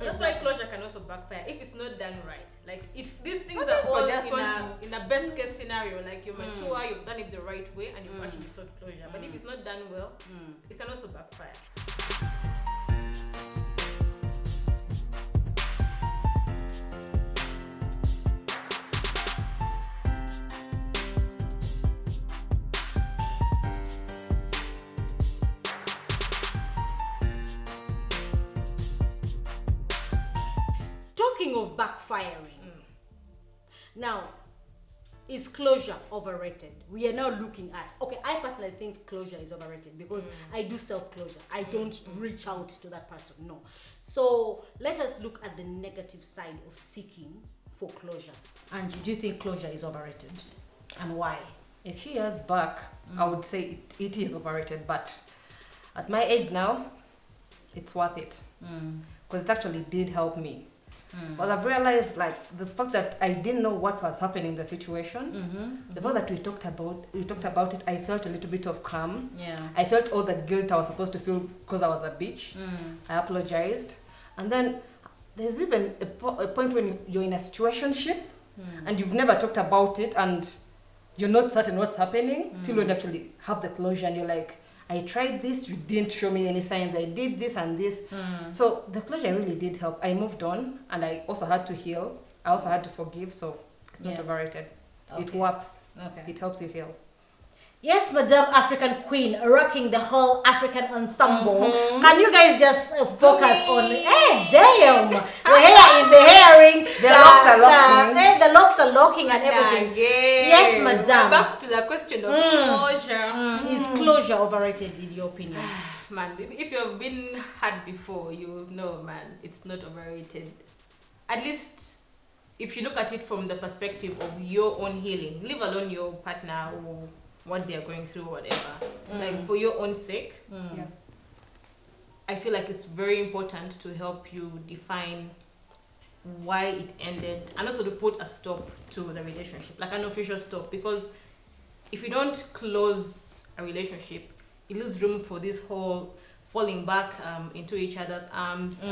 That's why closure can also backfire if it's not done right. Like if these things are all in a best case scenario, like you're mature, you've done it the right way, and you've actually sought closure. But if it's not done well, it can also backfire. Talking of backfiring, now, is closure overrated? We are now looking at, okay, I personally think closure is overrated because I do self-closure. I don't reach out to that person, no. So let us look at the negative side of seeking for closure. Angie, do you think closure is overrated? And why? A few years back, I would say it is overrated, but at my age now, it's worth it. Because it actually did help me. But I've realized, like, the fact that I didn't know what was happening in the situation, the fact that we talked about it, I felt a little bit of calm. Yeah. I felt all that guilt I was supposed to feel because I was a bitch. I apologized. And then there's even a point when you're in a situationship and you've never talked about it and you're not certain what's happening till you actually have the closure and you're like, I tried this, you didn't show me any signs, I did this and this. So the closure really did help. I moved on and I also had to heal. I also had to forgive, so it's not overrated. Okay. It works. Okay. It helps you heal. Yes, Madam African Queen, rocking the whole African ensemble. Can you guys just focus on, hey, damn, the hair is hairing, The locks are locking. The locks are locking and everything. Yes, Madam. Back to the question of closure. Is closure overrated in your opinion? Man, if you've been hurt before, you know, man, it's not overrated. At least if you look at it from the perspective of your own healing, leave alone your partner or what they're going through, whatever. Like for your own sake, I feel like it's very important to help you define why it ended and also to put a stop to the relationship, like an official stop. Because if you don't close a relationship, it leaves room for this whole falling back into each other's arms,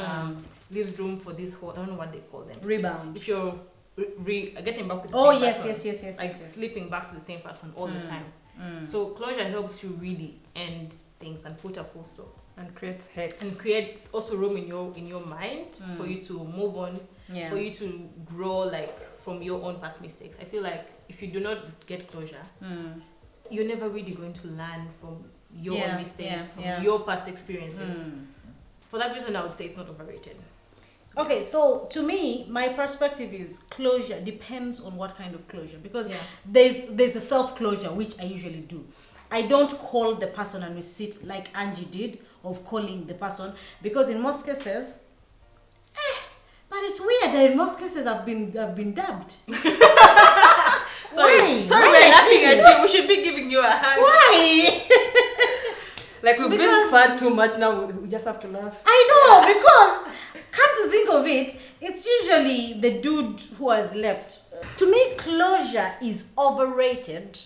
leaves room for this whole, I don't know what they call them. Rebound. If you're getting back with the same person. Yes. Like sleeping back to the same person all the time. So closure helps you really end things and put a full stop. And creates hate. And creates also room in your mind for you to move on, for you to grow like from your own past mistakes. I feel like if you do not get closure, you're never really going to learn from your own mistakes, from your past experiences. For that reason, I would say it's not overrated. Okay, so to me, my perspective is closure depends on what kind of closure, because there's a self-closure, which I usually do. I don't call the person and we sit like Angie did of calling the person, because in most cases, but it's weird that in most cases I've been dubbed. Sorry, we're laughing at you. We should be giving you a hand. Why? Like we've been sad too much now, we just have to laugh. I know, because come to think of it, it's usually the dude who has left. To me, closure is overrated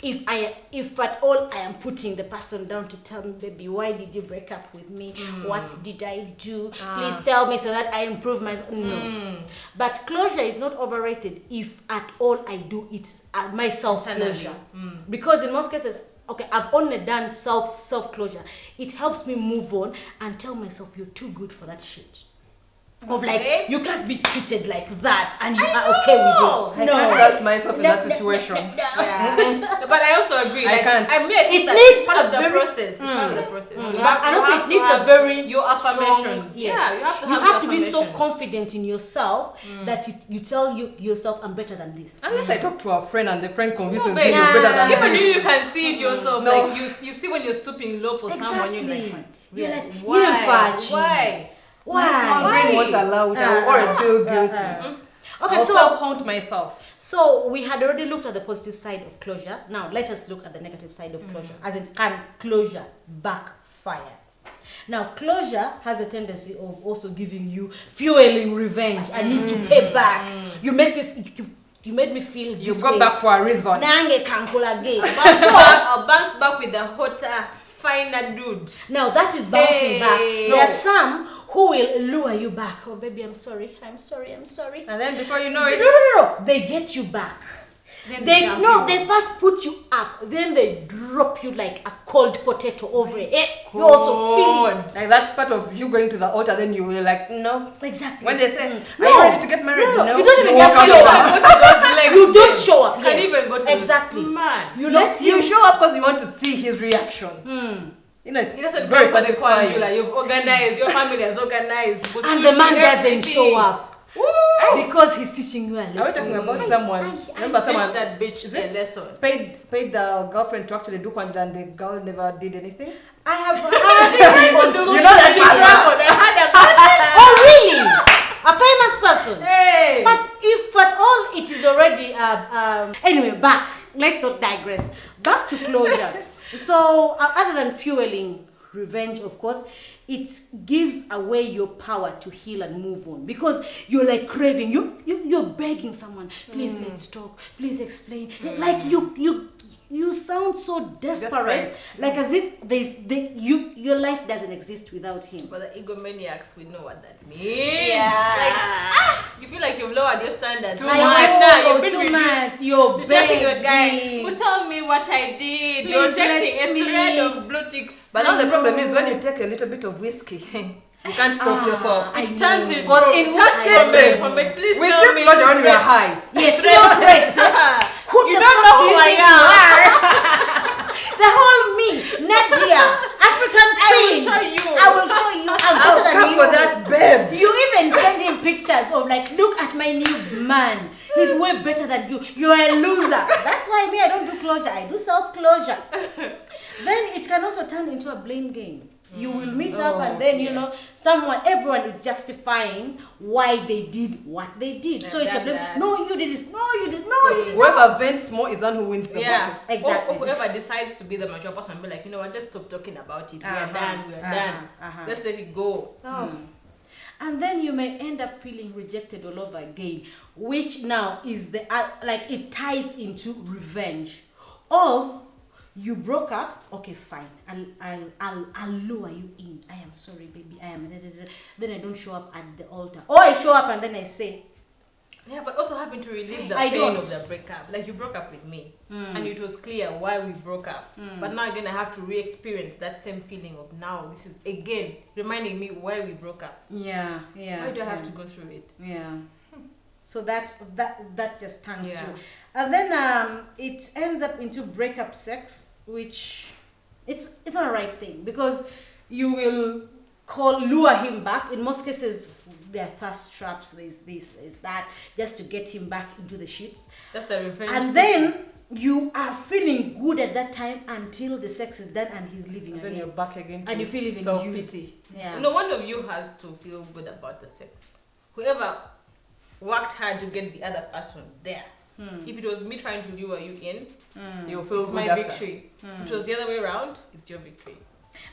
if at all I am putting the person down to tell me, baby, why did you break up with me? What did I do? Please tell me so that I improve myself. No. But closure is not overrated if at all I do it my self-closure. Because in most cases, okay, I've only done self-closure. It helps me move on and tell myself, you're too good for that shit. Of like, you can't be treated like that and you are okay with it. I can't trust myself in that situation. But I also agree. I can't. I mean, It needs part a of the very- process. It's part of the process. And also it needs a very your affirmations. strong- yes. You have to be so affirmations. confident in yourself that you tell yourself, I'm better than this. Unless I talk to a friend and the friend convinces me babe. you're better than Even this. you can see it yourself. No. Like you see when you're stooping low for someone, you're like, You're like, why? My brain won't allow it. I will always feel guilty. Okay, I'll so self-haunt myself. So we had already looked at the positive side of closure. Now let us look at the negative side of closure. As in, can closure backfire? Now closure has a tendency of also giving you fueling revenge. I need to pay back. You made me feel You this got way. back for a reason. Nange kankula again. I'll bounce back with a hotter, finer dude. Now that is bouncing back. There are some who will lure you back. Oh, baby, I'm sorry. I'm sorry. And then before you know it, No. They get you back. Then They first put you up, then they drop you like a cold potato over it. You also feel it. like that part of you going to the altar, then you were like, no. Exactly. When they say, are you ready to get married? No. You don't even walk just out show of up. that. You don't show up. You can't yes. even go to exactly. Man. You show up because you want to see his reaction. You know, it's He doesn't very come for the satisfying. conjurer. You've organized. Your family has organized. And the man doesn't everything. show up. Woo! Because he's teaching you a Are we lesson. talking about someone? Remember Teach someone that bitch the lesson. paid the girlfriend to actually do conjurer and the girl never did anything? I have heard on social You know that media. Oh really? A famous person. Hey! But if at all it is already anyway, back. Let's not digress. Back to closure. So other than fueling revenge, of course, it gives away your power to heal and move on, because you're like craving. You're begging someone, please let's talk, please explain. Like you sound so desperate. Like as if your life doesn't exist without him. But the egomaniacs, we know what that means. Yeah. Like, you feel like you've lowered your standards. Too I much. know, You've been too reduced. much. You're You're texting your guy, begging. who tell me what I did. Please You're texting let's a thread meet. of blue ticks. But now the I problem is know. when you take a little bit of whiskey, you can't stop yourself. I It turns know. in But in most cases, from a please we tell still me closure when we are thread. high. Yes, real friends. Who You the don't fuck know do who you I think you are? The whole me, Nadia, African queen. I will show you. I'm better than Come you. for that, babe. You even send him pictures of like, look at my new man. He's way better than you. You're a loser. That's why me, I don't do closure. I do self-closure. Then it can also turn into a blame game. You will meet up and then, you know, everyone is justifying why they did what they did. So it's a blame. No, you did this. No, you did. No, you did. Whoever vents more is the one who wins the battle. Exactly. Or whoever decides to be the mature person and be like, you know what, let's stop talking about it. We are done. Let's let it go. And then you may end up feeling rejected all over again, which now is the like it ties into revenge of you broke up. Okay, fine. I'll lure you in. I am sorry, baby. I am. Then I don't show up at the altar, or I show up and then I say, yeah, but also having to relieve the I pain don't. of the breakup. Like you broke up with me, and it was clear why we broke up. But now again, I have to re-experience that same feeling of now. This is again reminding me why we broke up. yeah. Why do I have to go through it? Yeah. So that just turns Yeah. you. And then it ends up into breakup sex, which it's not a right thing, because you will lure him back. In most cases, there are thirst traps, there's this, there's that, just to get him back into the sheets. That's the revenge. And then you are feeling good at that time until the sex is done and he's leaving Then you're again. back again. And you feel even self-pity. used. Yeah. No, one of you has to feel good about the sex. Whoever worked hard to get the other person there. If it was me trying to lure you in, You'll feel it's good my after. victory. If it was the other way around, it's your victory.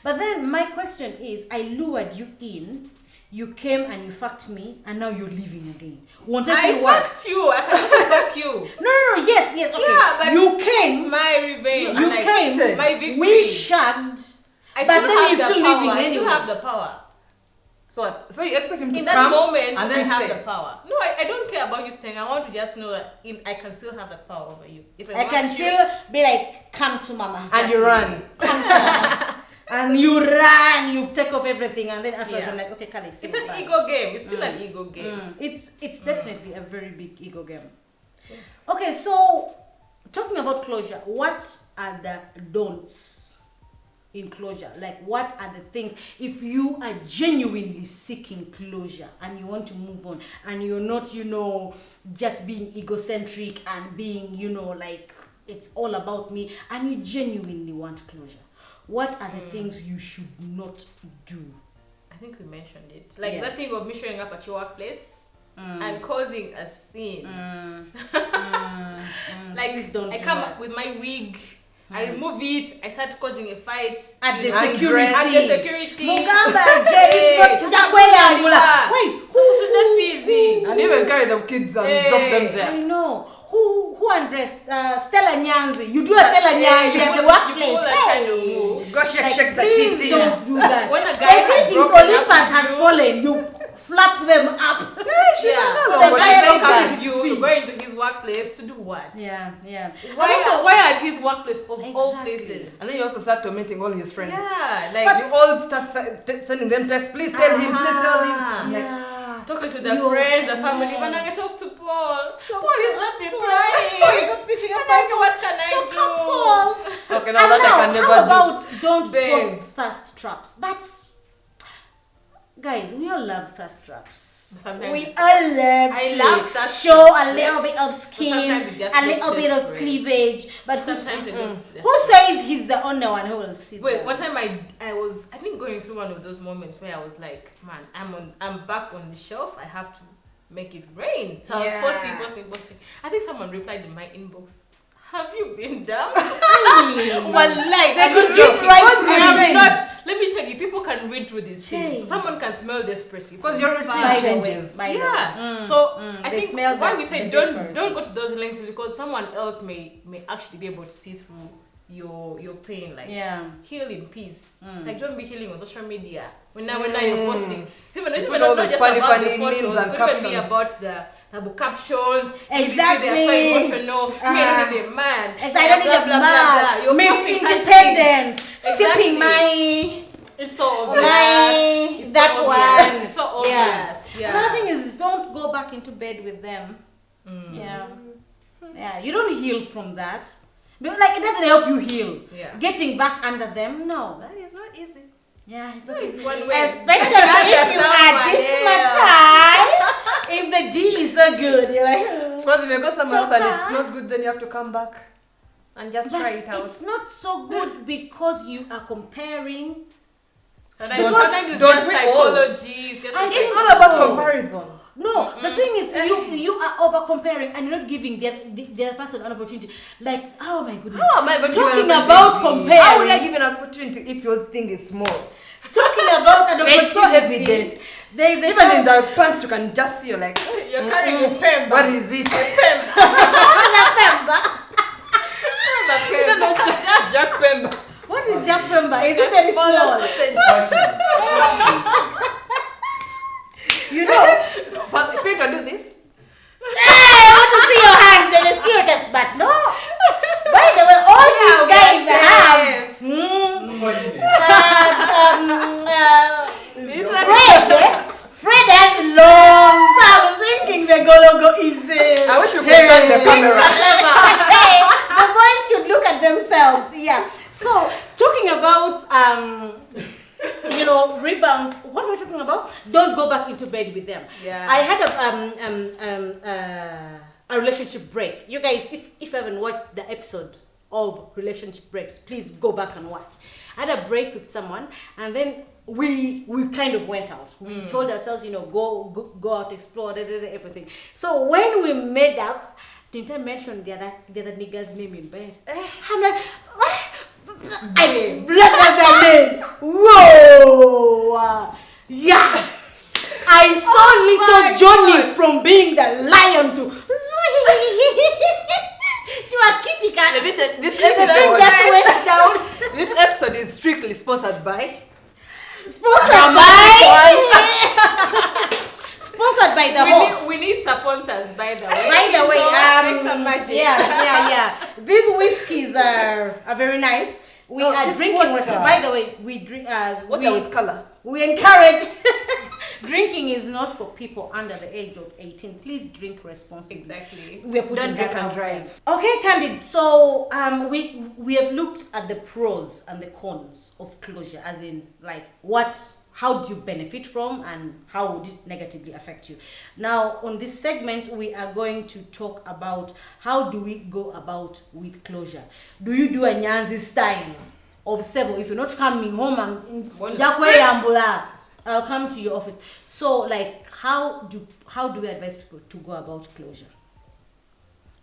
But then my question is, I lured you in, you came and you fucked me, and now you're leaving again. Won't it I be worse? fucked you. I can also fuck you. No, yes, okay. Yeah, but you it's came, my revenge. you Like, came, my victory. we shagged, I but still then have he's the still power. leaving I anyway. still have the power. So you expect him to In that come moment, and then I have stay. the power. No, I don't care about you staying. I want to just know that I can still have the power over you. If I want can you, still be like, come to mama. And you run. Come to mama. And you run, you take off everything, and then afterwards Yeah. I'm like, okay, Kali, say It's an goodbye. ego game. It's still an ego game. It's definitely a very big ego game. Okay, so talking about closure, what are the don'ts in closure? Like, what are the things, if you are genuinely seeking closure and you want to move on and you're not, just being egocentric and being, like it's all about me, and you genuinely want closure, what are the things you should not do? I think we mentioned it. Like Yeah. that thing of me showing up at your workplace and causing a scene. Like Please don't I do come that. up with my wig, I remove it, I start causing a fight At the you know, security. At the security. Mugamba, Jay, wait, who And even carry the kids and drop them there. I know. Who undressed Stella Nyanzi? You do a Stella Nyanzi at the You workplace. pull that kind of Hey. move. Go shake the please titties. don't do that. When a The guy has titties broken up Olympus with has you, fallen. You flap them up. yeah. no, The but guy it's broke okay. up with you, you're going to his workplace to do what? Yeah. Why at his workplace of all Exactly. places? And then you also start tormenting all his friends. Yeah, But like you all start sending them texts. Please tell him. Please tell him. I'm like, Yeah. talking to the You're friends, the family. right. When I talk to Paul, Talk Paul to is not Paul. replying. Paul is not picking up my phone. What can I Talk to do? Paul. okay, now And that I can how never do. about don't Babe. post thirst traps? But guys, we all love thirst traps. Sometimes We all love I to love thirst show traps. a little bit of skin, sometimes it just a looks little bit of desperate. cleavage. But Sometimes it looks who says he's the only one who will see Wait, that? one time I think going through one of those moments where I was like, man, I'm back on the shelf. I have to make it rain. So I was posting. I think someone replied in my inbox. Have you been down? Wallahi, They could joke. read right I through am things. not. Let me check. If people can read through these things, Shame. so someone can smell desperation. Because your routine By the way, changes. by the way. Yeah. So I They think smell why that- we say the don't desperation. go to those lengths is because someone else may actually be able to see through your pain. Like heal in peace. Like don't be healing on social media. When now you're posting. It's even all not the just funny, about the funny photos. memes It and could even be captions. about the captions. Exactly. They're so emotional. Me, I don't need a man. I don't need a Blah, blah, man. You're Miss posting such Independence. Exactly. Sipping my... It's so obvious. My... It's that so one. obvious. It's so obvious. Yeah. Yeah. Another thing is don't go back into bed with them. Yeah, you don't heal from that. But, like, it doesn't help you heal. Yeah. Getting back under them, no, that is not easy. Yeah, it's not It's easy. one way. Especially if you are Someone, demonetized. If the D is so good, you're like, Because if you go somewhere else and it's Choka. not good, then you have to come back and just try it out. it's not so good because you are comparing. Sometimes it's don't just we all? psychology. It's just It's think all about so. comparison. No, the thing is, you are over comparing and you're not giving the other person an opportunity. Like, oh my goodness. How am I going to Talking give an about opportunity? comparing. How will I give an opportunity if your thing is small? Talking about an opportunity. It's so evident. There is a Even in the pants, you can just see, you're like, You're carrying a pen. what is it? Jack Pemba. What is Japemba? Is it very small? You know, First, Peter, do this. hey, I want to see your hands and the serious, but no. By the way, all these guys have. Fred has long, so I was thinking the Gologo is. I wish we could turn the camera. Hey, the boys should look at themselves. Yeah. So talking about rebounds. What we're talking about? Don't go back into bed with them. Yeah. I had a relationship break. You guys, if you haven't watched the episode of relationship breaks, please go back and watch. I had a break with someone, and then we kind of went out. We told ourselves, go out, explore, everything. So when we made up, didn't I mention the other nigga's name in bed? I'm like, I blurted their name. Whoa! Yeah. I saw little Johnny from being the lion to a kitty cat. This The thing episode, just went down. this episode is strictly sponsored by. Sponsored by the horse. We need sponsors, by the way. By the way, So, make some magic. yeah. These whiskeys are very nice. We are this drinking. water. By the way, we drink. Water with color. We encourage. Drinking is not for people under the age of 18. Please drink responsibly. Exactly. We are pushing Don't drink that and out drive. there. Okay, Candid. So we have looked at the pros and the cons of closure, as in like how do you benefit from and how would it negatively affect you. Now on this segment we are going to talk about how do we go about with closure. Do you do a Nyanzi style of Sebo? If you're not coming home and I'll come to your office. So like how do we advise people to go about closure?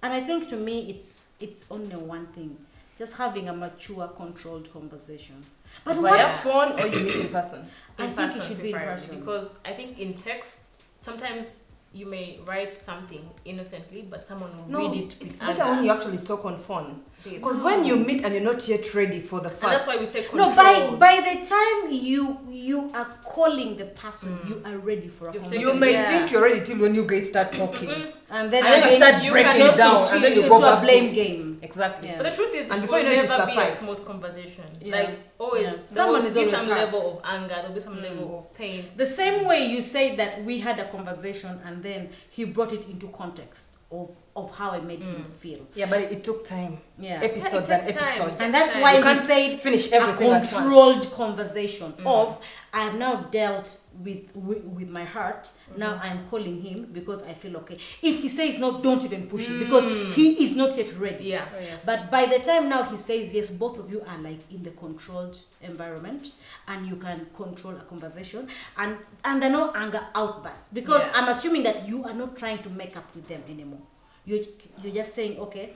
And I think to me it's only one thing, just having a mature, controlled conversation. But Via phone or you meet in person? I think it should be in preferably, person. because I think in text sometimes you may write something innocently, but someone will read it with it's better anger. when you actually talk on phone. Because when you meet and you're not yet ready for the And fact. that's why we say control. No, by the time you are calling the person, you are ready for a You've conversation. You may Yeah. think you're ready till when you guys start talking. And then And then you again, start you breaking cannot it down, succeed and then you into go a back blame to game. exactly. Yeah. But the truth is, And it before will you know it, never it's a be a fight. smooth conversation. Yeah. Like always, Yeah. there Someone will is be always some hurt. level of anger. There'll be some level of pain. The same way you say that we had a conversation and then he brought it into context of how I made him feel. Yeah, but it took time. Yeah. Episodes Yeah, and it takes time. episodes. And that's You why we can't said finish a everything at once. controlled conversation of I have now dealt with my heart. Now I'm calling him because I feel okay. If he says no, don't even push it because he is not yet ready. Yeah. Oh, yes. But by the time now he says yes, both of you are like in the controlled environment and you can control a conversation and there are no anger outbursts because Yeah. I'm assuming that you are not trying to make up with them anymore. You're just saying, okay,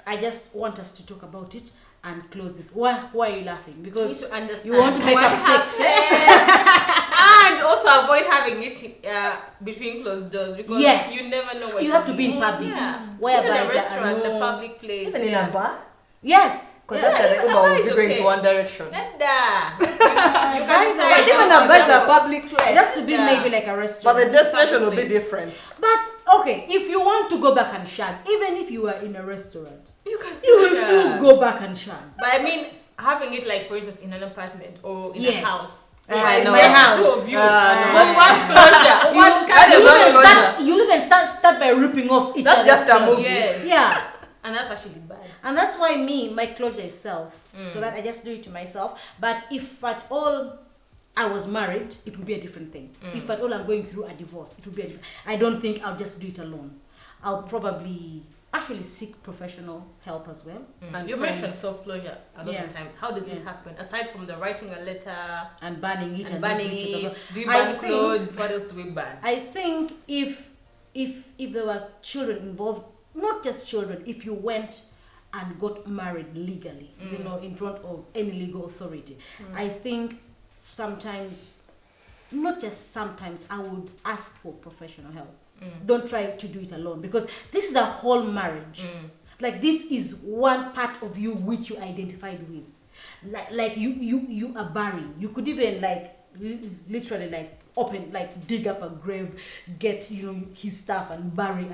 I just want us to talk about it and close this. Why are you laughing? You need Because to understand. you want to make what up sex. happened. And also avoid having it between closed doors because Yes. you never know what You is have to be in happening. public. Yeah. Whereby Even there a are restaurant, no- a public place. Even in a bar. Yes. Because Yeah. after the Uber will be It's going okay. to one direction. You can Guys, decide but Even how a to bar is go. a public place. It has to be Yeah. maybe like a But restaurant. the destination will be Public different. But okay, if you want to go back and shag, even if you are in a restaurant, You can you still will share. still go back and shag. But I mean, having it like, for instance, in an apartment or in Yes. a house. I It's know. just the House. two of you. No. But what closure? What that kind is of not even closure. you'll even start by ripping off each That's other's just a clothes. movie. Yes. Yeah. And that's actually bad. And that's why my closure is self. So that I just do it to myself. But if at all I was married, it would be a different thing. If at all I'm going through a divorce, it would be a different. I don't think I'll just do it alone. I'll probably actually seek professional help as well. And You mentioned friends. self-closure a lot Yeah. of times. How does it Yeah. happen? Aside from the writing a letter And banning it and banning losing each it, other. do we I ban think- clothes? What else do we ban? I think if there were children involved, not just children, if you went and got married legally, in front of any legal authority, I think sometimes, not just sometimes, I would ask for professional help. Don't try to do it alone because this is a whole marriage. Like this is one part of you which you identified with. Like you are burying. You could even literally open, dig up a grave, get his stuff and bury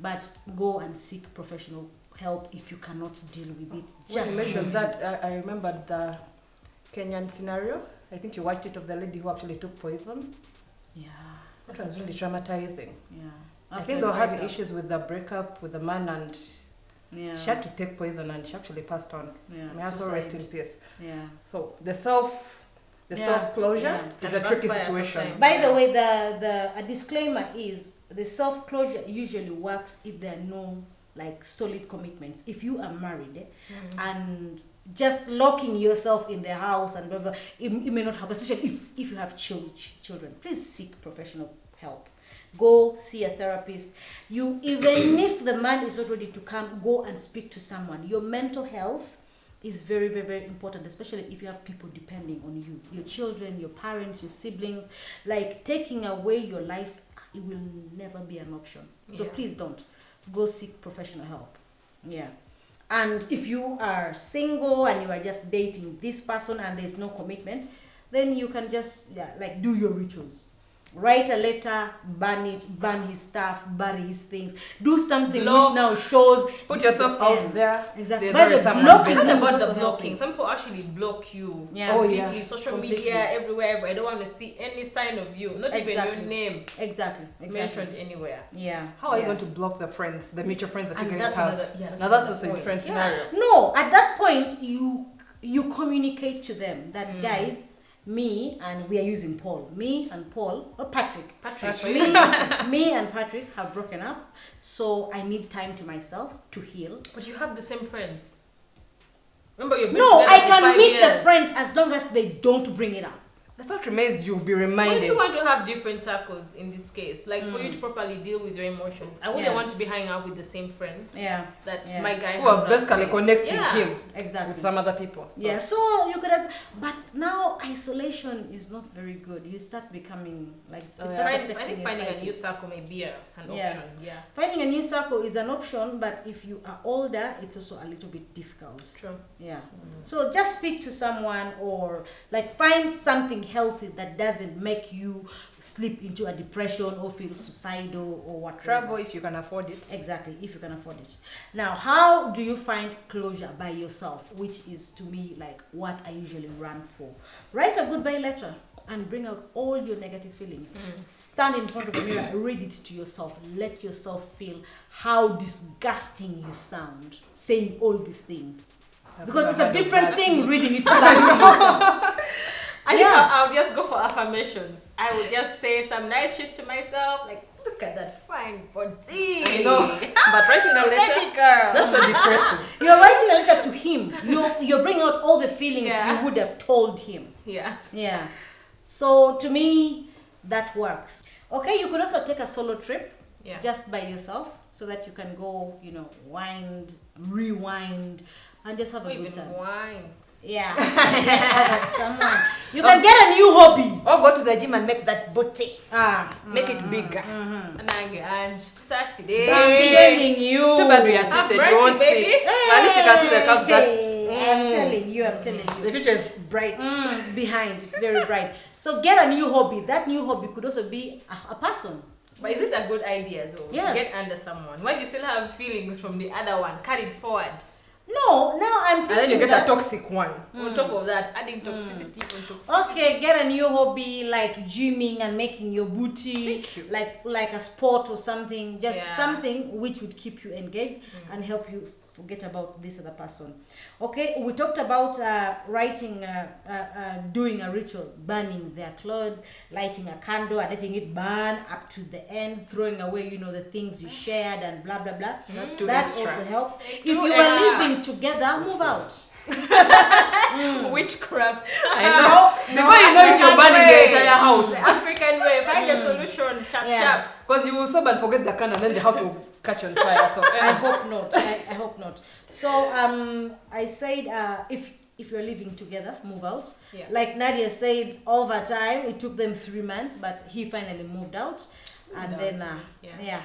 but go and seek professional help if you cannot deal with it. Just Just you mentioned do it. that, I remembered the Kenyan scenario. I think you watched it of the lady who actually took poison. Yeah, That was really traumatizing. yeah. I After think they were having breakup. issues with the breakup with the man, and Yeah. she had to take poison, and she actually passed on. Yeah. May her soul rest in Suicide. peace. Yeah. So the self-closure Yeah. is Can a tricky backfire situation. sometimes. By the way, a disclaimer is the self-closure usually works if there are no solid commitments. If you are married and just locking yourself in the house and blah, blah, it may not help, especially if you have children. Please seek professional help. Go see a therapist. Even if the man is not ready to come, go and speak to someone. Your mental health is very, very, very important, especially if you have people depending on you, your children, your parents, your siblings. Taking away your life, it will never be an option. So Yeah. please don't. Go seek professional help. Yeah. And if you are single and you are just dating this person and there's no commitment, then you can just do your rituals. Write a letter, burn it, burn his stuff, bury his things. Do something Block. which now shows. Put this is yourself the out end. there. Exactly. There's By always the someone blocking better. What is about also the blocking? helping. Some people actually block you Yeah. completely. yeah. Social Completely. media, everywhere. I don't want to see any sign of you. Not even Exactly. your name Exactly. mentioned anywhere. Yeah. How are you Yeah. going to block the friends, the mutual friends that And you guys that's have? another- yeah, that's Now that's another also a point. different Yeah. scenario. No, at that point you communicate to them that guys, me and we are using Paul. Me and Paul or Patrick. Patrick, Me and Patrick have broken up, so I need time to myself to heal. but you have the same friends. Remember, you've been No, together I for can 5 meet the years. friends as long as they don't bring it up. the fact remains you'll be Wouldn't reminded. you want to have different circles in this case? Like for you to properly deal with your emotions. I wouldn't want to be hanging out with the same friends that my guy Who are hangs out basically with. connecting Yeah. him Exactly. with some other people. So. Yeah, so you could ask, but now isolation is not very good. You start becoming like it starts I affecting think your finding a psyche. new circle may be an Yeah. option. Yeah. Finding a new circle is an option, but if you are older, it's also a little bit difficult. True. Yeah. So just speak to someone or like find something healthy that doesn't make you slip into a depression or feel suicidal or whatever. Travel if you can afford it. Exactly, if you can afford it. Now, how do you find closure by yourself? Which is to me like what I usually run for. Write a goodbye letter and bring out all your negative feelings. Stand in front of the mirror, read it to yourself. Let yourself feel how disgusting you sound saying all these things. Because it's a different thing reading it back to yourself. I think I'll just go for affirmations. I would just say some nice shit to myself, like, look at that fine body. I know. But writing a letter, Baby girl. that's so depressing. You're writing a letter to him. You're bringing out all the feelings you would have told him. Yeah. Yeah. So to me, that works. Okay, you could also take a solo trip just by yourself so that you can go, wind, rewind, and just have a good time. Wines. Yeah. Have someone. You can get a new hobby. Or go to the gym and make that booty. Make it bigger. And I get sassy. I'm telling you. Too bad we are seated. breasty, You won't baby. see. But at least you can see the curves that I'm telling you. the future is bright. Behind, it's very bright. So get a new hobby. That new hobby could also be a person. But is it a good idea though? Yes. To get under someone? Why do you still have feelings from the other one? Carried forward. No, I'm And then you thinking get that- a toxic one. On top of that, adding toxicity on toxicity. Okay, get a new hobby like gymming and making your booty like a sport or something. Just something which would keep you engaged and help you forget about this other person. Okay, we talked about writing, doing a ritual, burning their clothes, lighting a candle and letting it burn up to the end, throwing away, the things you shared and blah blah blah. That's too That extra. also helps. If Too you extra. are living together, move out. Witchcraft. I know. Before you know it, you're burning the entire house. The African way. Find a solution. Chap chap. Because you will sob and forget the can and then the house will catch on fire. So I hope not. I hope not. So I said if you're living together, move out. Yeah. Like Nadia said, over time it took them 3 months, but he finally moved out. And Moved then out.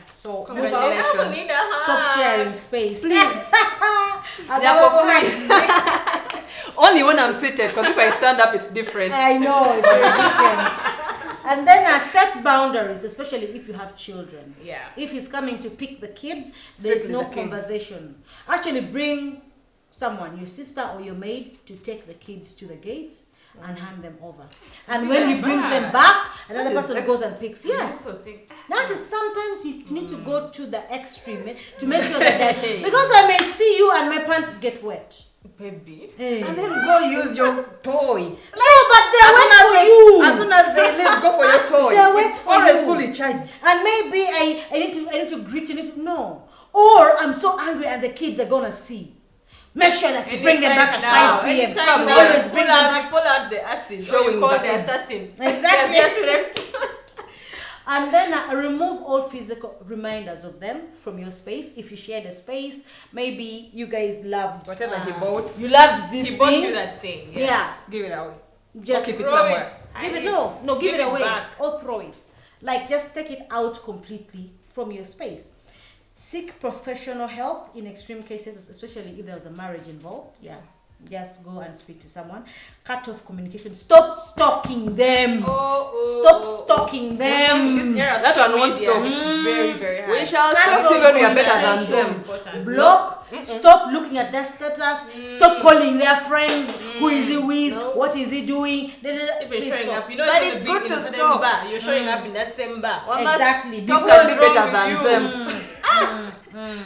so move Congratulations. out. I also need a hug. Stop sharing space. they're for free. Only when I'm seated, because if I stand up, it's different. I know, it's very different. And then set boundaries, especially if you have children. Yeah. If he's coming to pick the kids, there's Strictly no the kids. conversation. Actually, bring someone, your sister or your maid, to take the kids to the gates and hand them over. And when he brings them back, another That is person goes and picks. I Yes. also think That is sometimes you need to go to the extreme to make sure that because I may see you and my pants get wet. baby. Hey. And then go use your toy. No, but they're wet for you. As soon as they leave, go for your toy. They're wet It's for always you. fully charged. And maybe I need to greet you. No. Or I'm so angry and the kids are gonna see. Make sure that you bring them back at 5 p.m. Anytime now, Always you bring pull them out, back. you pull out the acid. Or Showing you call the the kids. assassin. Exactly. Just left. And then remove all physical reminders of them from your space. If you shared a space, maybe you guys loved Whatever he bought. You loved this He bought thing. you that thing. Yeah. Give it away. Just keep it Throw somewhere. it. give Hide it no, give it away back. or throw it. Like just take it out completely from your space. Seek professional help in extreme cases, especially if there was a marriage involved. Yeah. Just go and speak to someone. Cut off communication. Stop stalking them. Stop stalking them. This era of That social one won't media, stop. it's very, very hard. We shall Cut stop off till when we are better than communication. them. Important. Block. Stop looking at their status. Stop calling their friends. Who is he with? No. What is he doing? Even Please showing stop. up, you know, But it's it's gonna good be to in the same stop. bar. You're showing up in that same bar. What must Exactly. Stop Because can be better wrong than with them.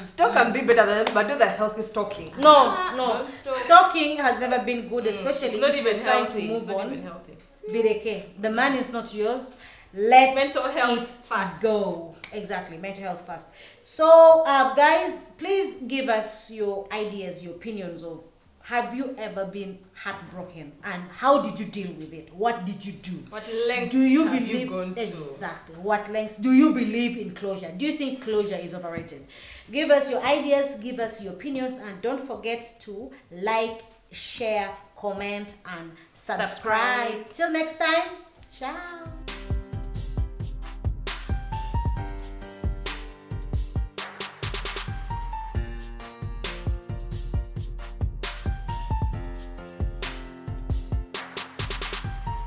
Stalk can be better than them, but do the healthy stalking. No. don't stop. Stalking has never been good, especially It's not if even you're trying healthy. to It's move not on. even healthy. Bireke, the man is not yours. Let Mental health it first. go. Exactly, mental health first. So, guys, please give us your ideas, your opinions of Have you ever been heartbroken, and how did you deal with it? What did you do? What lengths Do you have believe you gone to? exactly what lengths do you believe in closure? Do you think closure is overrated? Give us your ideas, give us your opinions, and don't forget to like, share, comment, and subscribe. Till next time, ciao.